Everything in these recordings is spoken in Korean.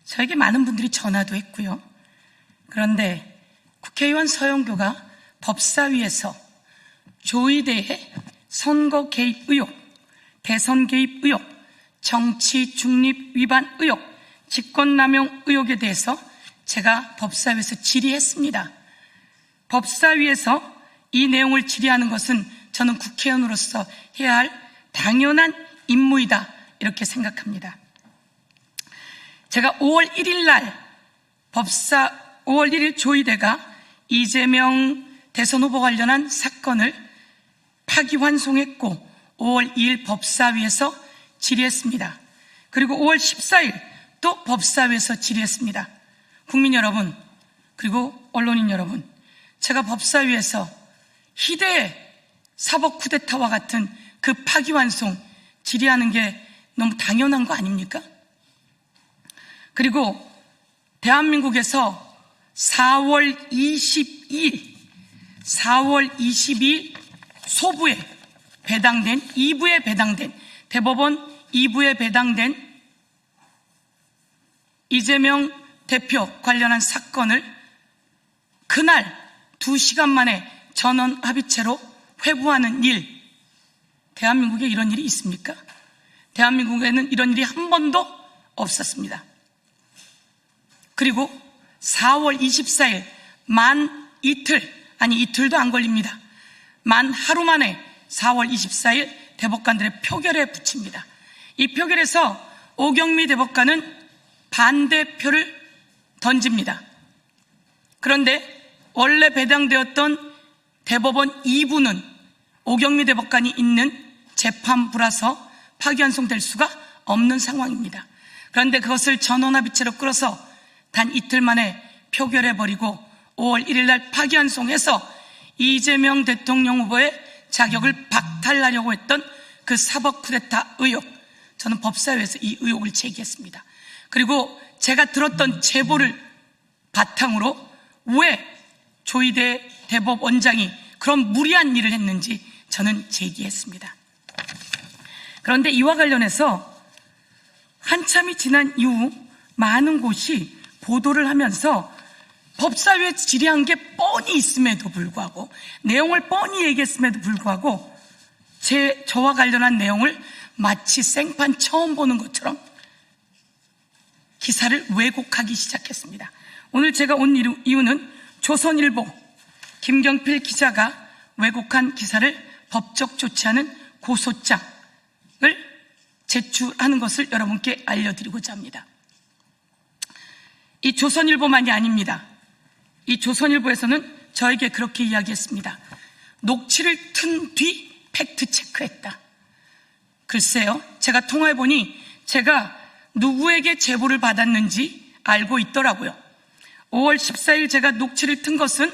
저에게 많은 분들이 전화도 했고요. 그런데 국회의원 서영교가 법사위에서 조의대의 선거 개입 의혹, 대선 개입 의혹, 정치 중립 위반 의혹, 직권남용 의혹에 대해서 제가 법사위에서 질의했습니다. 법사위에서 이 내용을 질의하는 것은 저는 국회의원으로서 해야 할 당연한 임무이다, 이렇게 생각합니다. 제가 5월 1일 날 5월 1일 조의대가 이재명 대선 후보 관련한 사건을 파기환송했고 5월 2일 법사위에서 질의했습니다. 그리고 5월 14일 또 법사위에서 질의했습니다. 국민 여러분, 그리고 언론인 여러분, 제가 법사위에서 희대의 사법 쿠데타와 같은 그 파기환송 질의하는 게 너무 당연한 거 아닙니까? 그리고 대한민국에서 4월 22일 소부에 배당된, 2부에 배당된, 대법원 2부에 배당된 이재명 대표 관련한 사건을 그날 2시간 만에 전원 합의체로 회부하는 일, 대한민국에 이런 일이 있습니까? 대한민국에는 이런 일이 한 번도 없었습니다. 그리고 4월 24일 만 이틀도 안 걸립니다. 만 하루 만에 4월 24일 대법관들의 표결에 붙입니다. 이 표결에서 오경미 대법관은 반대표를 던집니다. 그런데 원래 배당되었던 대법원 2부는 오경미 대법관이 있는 재판부라서 파기환송될 수가 없는 상황입니다. 그런데 그것을 전원합의체로 끌어서 단 이틀 만에 표결해버리고 5월 1일 날 파기환송해서 이재명 대통령 후보의 자격을 박탈하려고 했던 그 사법 쿠데타 의혹, 저는 법사위에서 이 의혹을 제기했습니다. 그리고 제가 들었던 제보를 바탕으로 왜 조의대 대법원장이 그런 무리한 일을 했는지 저는 제기했습니다. 그런데 이와 관련해서 한참이 지난 이후 많은 곳이 보도를 하면서 법사위에 질의한 게 뻔히 있음에도 불구하고, 내용을 뻔히 얘기했음에도 불구하고 저와 관련한 내용을 마치 생판 처음 보는 것처럼 기사를 왜곡하기 시작했습니다. 오늘 제가 온 이유는 조선일보 김경필 기자가 왜곡한 기사를 법적 조치하는 고소장을 제출하는 것을 여러분께 알려드리고자 합니다. 이 조선일보만이 아닙니다. 이 조선일보에서는 저에게 그렇게 이야기했습니다. 녹취를 튼 뒤 팩트 체크했다. 글쎄요, 제가 통화해보니 제가 누구에게 제보를 받았는지 알고 있더라고요. 5월 14일 제가 녹취를 튼 것은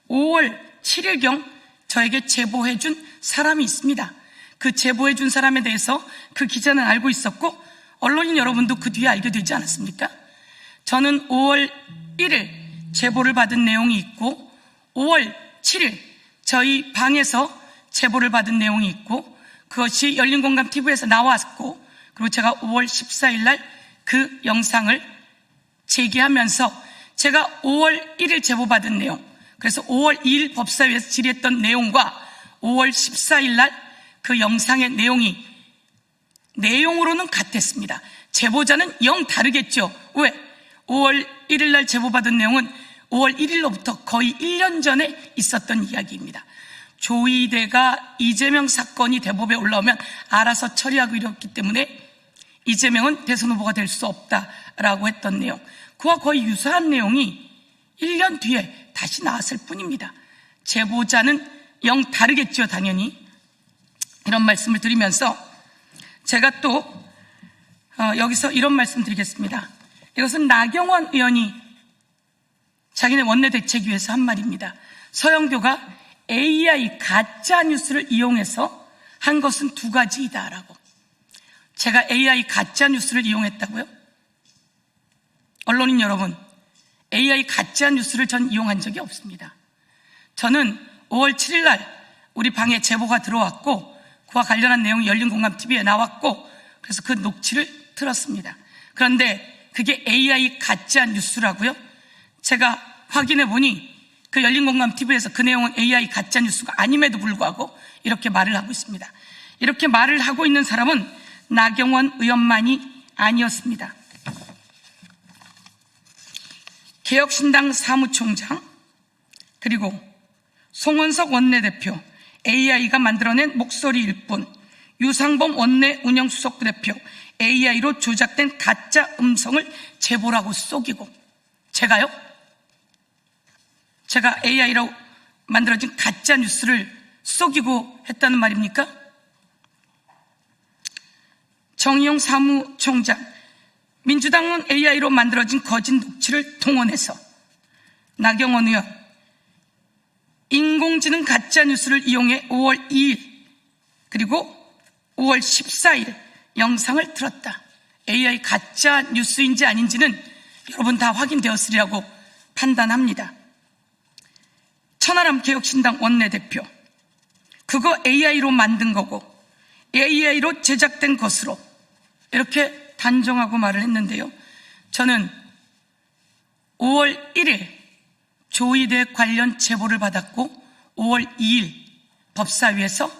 5월 7일경 저에게 제보해준 사람이 있습니다. 그 제보해준 사람에 대해서 그 기자는 알고 있었고 언론인 여러분도 그 뒤에 알게 되지 않았습니까? 저는 5월 1일 제보를 받은 내용이 있고 5월 7일 저희 방에서 제보를 받은 내용이 있고 그것이 열린공감TV에서 나왔고, 그리고 제가 5월 14일 날 그 영상을 제기하면서 제가 5월 1일 제보받은 내용, 그래서 5월 2일 법사위에서 질의했던 내용과 5월 14일 날 그 영상의 내용으로는 같았습니다. 제보자는 영 다르겠죠. 왜? 5월 1일 날 제보받은 내용은 5월 1일로부터 거의 1년 전에 있었던 이야기입니다. 조의대가 이재명 사건이 대법에 올라오면 알아서 처리하고 이랬기 때문에 이재명은 대선 후보가 될 수 없다라고 했던 내용, 그와 거의 유사한 내용이 1년 뒤에 다시 나왔을 뿐입니다. 제보자는 영 다르겠죠, 당연히. 이런 말씀을 드리면서 제가 또 여기서 이런 말씀 드리겠습니다. 이것은 나경원 의원이 자기네 원내대책위에서 한 말입니다. 서영교가 AI 가짜뉴스를 이용해서 한 것은 두 가지이다라고. 제가 AI 가짜뉴스를 이용했다고요? 언론인 여러분, AI 가짜뉴스를 전 이용한 적이 없습니다. 저는 5월 7일 날 우리 방에 제보가 들어왔고 그와 관련한 내용이 열린공감TV에 나왔고 그래서 그 녹취를 틀었습니다. 그런데 그게 AI 가짜 뉴스라고요? 제가 확인해 보니 그 열린공감TV에서 그 내용은 AI 가짜 뉴스가 아님에도 불구하고 이렇게 말을 하고 있습니다. 이렇게 말을 하고 있는 사람은 나경원 의원만이 아니었습니다. 개혁신당 사무총장, 그리고 송원석 원내대표, AI가 만들어낸 목소리일 뿐, 유상범 원내 운영수석 대표, AI로 조작된 가짜 음성을 제보라고 속이고, 제가 AI로 만들어진 가짜 뉴스를 속이고 했다는 말입니까? 정의용 사무총장, 민주당은 AI로 만들어진 거짓 녹취를 동원해서 나경원 의원, 인공지능 가짜 뉴스를 이용해 5월 2일 그리고 5월 14일 영상을 틀었다. AI 가짜 뉴스인지 아닌지는 여러분 다 확인되었으리라고 판단합니다. 천하람 개혁신당 원내대표, 그거 AI로 만든 거고 AI로 제작된 것으로 이렇게 단정하고 말을 했는데요. 저는 5월 1일 조이대 관련 제보를 받았고 5월 2일 법사위에서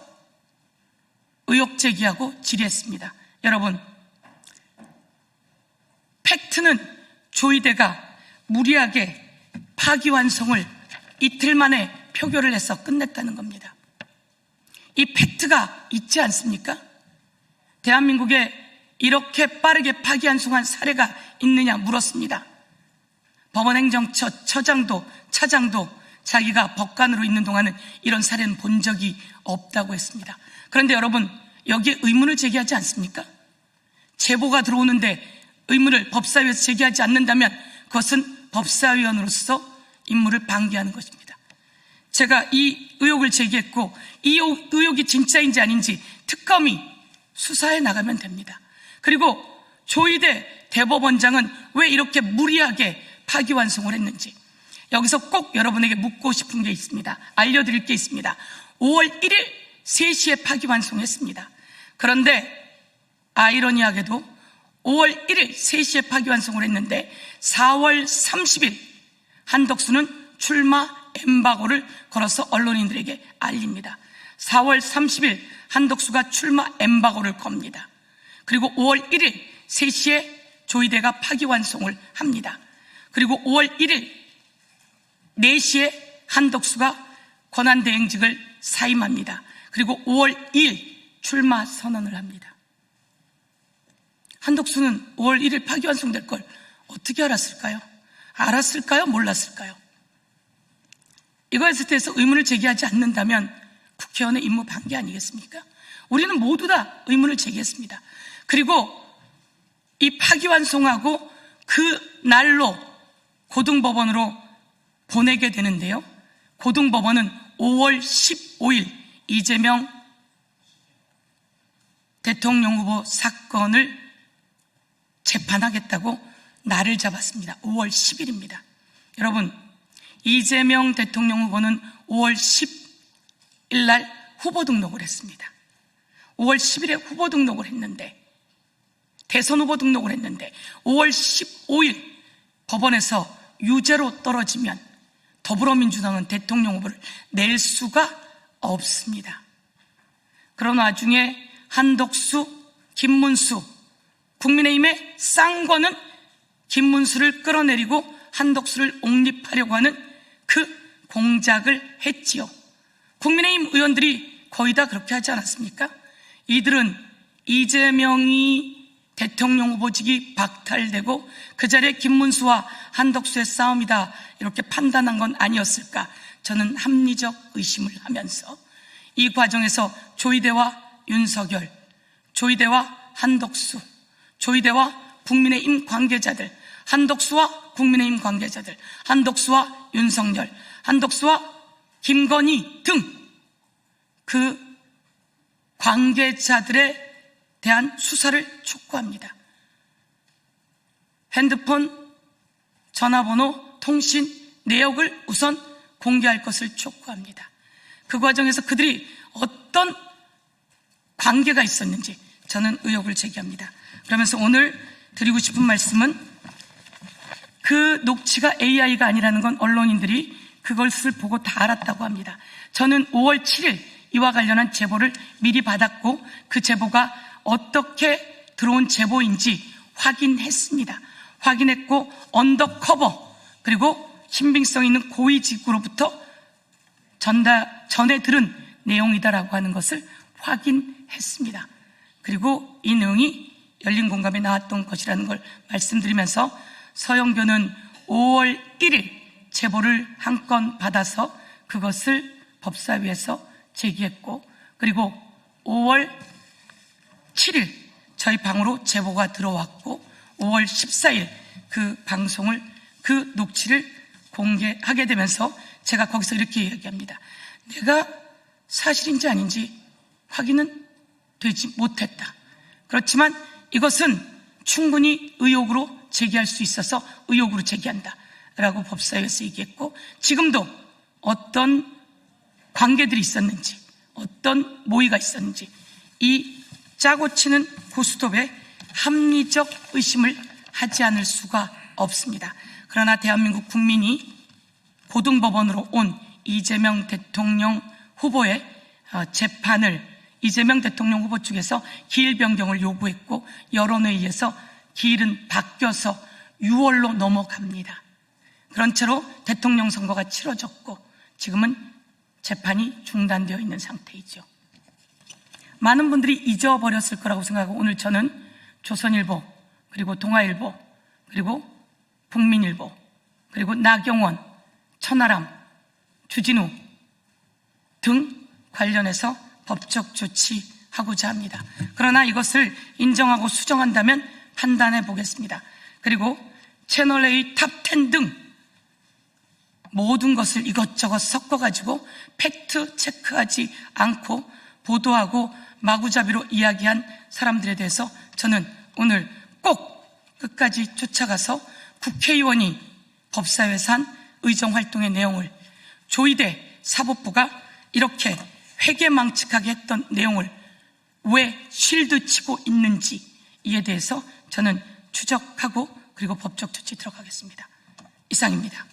의혹 제기하고 질의했습니다. 여러분, 팩트는 조이대가 무리하게 파기환송을 이틀 만에 표결을 해서 끝냈다는 겁니다. 이 팩트가 있지 않습니까? 대한민국에 이렇게 빠르게 파기환송한 사례가 있느냐 물었습니다. 법원행정처 처장도 차장도 자기가 법관으로 있는 동안은 이런 사례는 본 적이 없다고 했습니다. 그런데 여러분, 여기에 의문을 제기하지 않습니까? 제보가 들어오는데 의문을 법사위에서 제기하지 않는다면 그것은 법사위원으로서 임무를 방기하는 것입니다. 제가 이 의혹을 제기했고 이 의혹이 진짜인지 아닌지 특검이 수사해 나가면 됩니다. 그리고 조이대 대법원장은 왜 이렇게 무리하게 파기환송을 했는지 여기서 꼭 여러분에게 묻고 싶은 게 있습니다. 알려드릴 게 있습니다. 5월 1일 3시에 파기환송했습니다. 그런데 아이러니하게도 5월 1일 3시에 파기환송을 했는데 4월 30일 한덕수는 출마 엠바고를 걸어서 언론인들에게 알립니다. 4월 30일 한덕수가 출마 엠바고를 겁니다. 그리고 5월 1일 3시에 조이대가 파기환송을 합니다. 그리고 5월 1일 4시에 한덕수가 권한대행직을 사임합니다. 그리고 5월 2일 출마 선언을 합니다. 한덕수는 5월 1일 파기환송될 걸 어떻게 알았을까요? 알았을까요? 몰랐을까요? 이거에 대해서 의문을 제기하지 않는다면 국회의원의 임무 방기 아니겠습니까? 우리는 모두 다 의문을 제기했습니다. 그리고 이 파기환송하고 그 날로 고등법원으로 보내게 되는데요. 고등법원은 5월 15일 이재명 대통령 후보 사건을 재판하겠다고 날을 잡았습니다. 5월 10일입니다. 여러분, 이재명 대통령 후보는 5월 10일 날 후보 등록을 했습니다. 5월 10일에 후보 등록을 했는데, 대선 후보 등록을 했는데 5월 15일 법원에서 유죄로 떨어지면 더불어민주당은 대통령 후보를 낼 수가 없습니다. 그런 와중에 한덕수, 김문수, 국민의힘의 쌍권은 김문수를 끌어내리고 한덕수를 옹립하려고 하는 그 공작을 했지요. 국민의힘 의원들이 거의 다 그렇게 하지 않았습니까? 이들은 이재명이 대통령 후보직이 박탈되고 그 자리에 김문수와 한덕수의 싸움이다 이렇게 판단한 건 아니었을까? 저는 합리적 의심을 하면서 이 과정에서 조이대와 윤석열, 조이대와 한덕수, 조이대와 국민의힘 관계자들, 한덕수와 국민의힘 관계자들, 한덕수와 윤석열, 한덕수와 김건희 등 그 관계자들에 대한 수사를 촉구합니다. 핸드폰, 전화번호, 통신 내역을 우선 공개할 것을 촉구합니다. 그 과정에서 그들이 어떤 관계가 있었는지 저는 의혹을 제기합니다. 그러면서 오늘 드리고 싶은 말씀은 그 녹취가 AI가 아니라는 건 언론인들이 그것을 보고 다 알았다고 합니다. 저는 5월 7일 이와 관련한 제보를 미리 받았고 그 제보가 어떻게 들어온 제보인지 확인했습니다. 확인했고 언더커버 그리고 신빙성 있는 고위직구로부터 전해 들은 내용이다라고 하는 것을 확인했습니다. 그리고 이 내용이 열린 공감에 나왔던 것이라는 걸 말씀드리면서 서영교는 5월 1일 제보를 한 건 받아서 그것을 법사위에서 제기했고 그리고 5월 7일 저희 방으로 제보가 들어왔고 5월 14일 그 방송을 그 녹취를 공개하게 되면서 제가 거기서 이렇게 이야기합니다. 내가 사실인지 아닌지 확인은 되지 못했다. 그렇지만 이것은 충분히 의혹으로 제기할 수 있어서 의혹으로 제기한다 라고 법사위에서 얘기했고 지금도 어떤 관계들이 있었는지 어떤 모의가 있었는지 이 짜고 치는 고스톱에 합리적 의심을 하지 않을 수가 없습니다. 그러나 대한민국 국민이 고등법원으로 온 이재명 대통령 후보의 재판을 이재명 대통령 후보 측에서 기일 변경을 요구했고 여론에 의해서 기일은 바뀌어서 6월로 넘어갑니다. 그런 채로 대통령 선거가 치러졌고 지금은 재판이 중단되어 있는 상태이죠. 많은 분들이 잊어버렸을 거라고 생각하고 오늘 저는 조선일보 그리고 동아일보 그리고 국민일보 그리고 나경원, 천하람, 주진우 등 관련해서 법적 조치하고자 합니다. 그러나 이것을 인정하고 수정한다면 판단해 보겠습니다. 그리고 채널A 탑10 등 모든 것을 이것저것 섞어가지고 팩트 체크하지 않고 보도하고 마구잡이로 이야기한 사람들에 대해서 저는 오늘 꼭 끝까지 쫓아가서 국회의원이 법사위에서 한 의정활동의 내용을 조이대 사법부가 이렇게 회계망측하게 했던 내용을 왜 쉴드 치고 있는지 이에 대해서 저는 추적하고 그리고 법적 조치 들어가겠습니다. 이상입니다.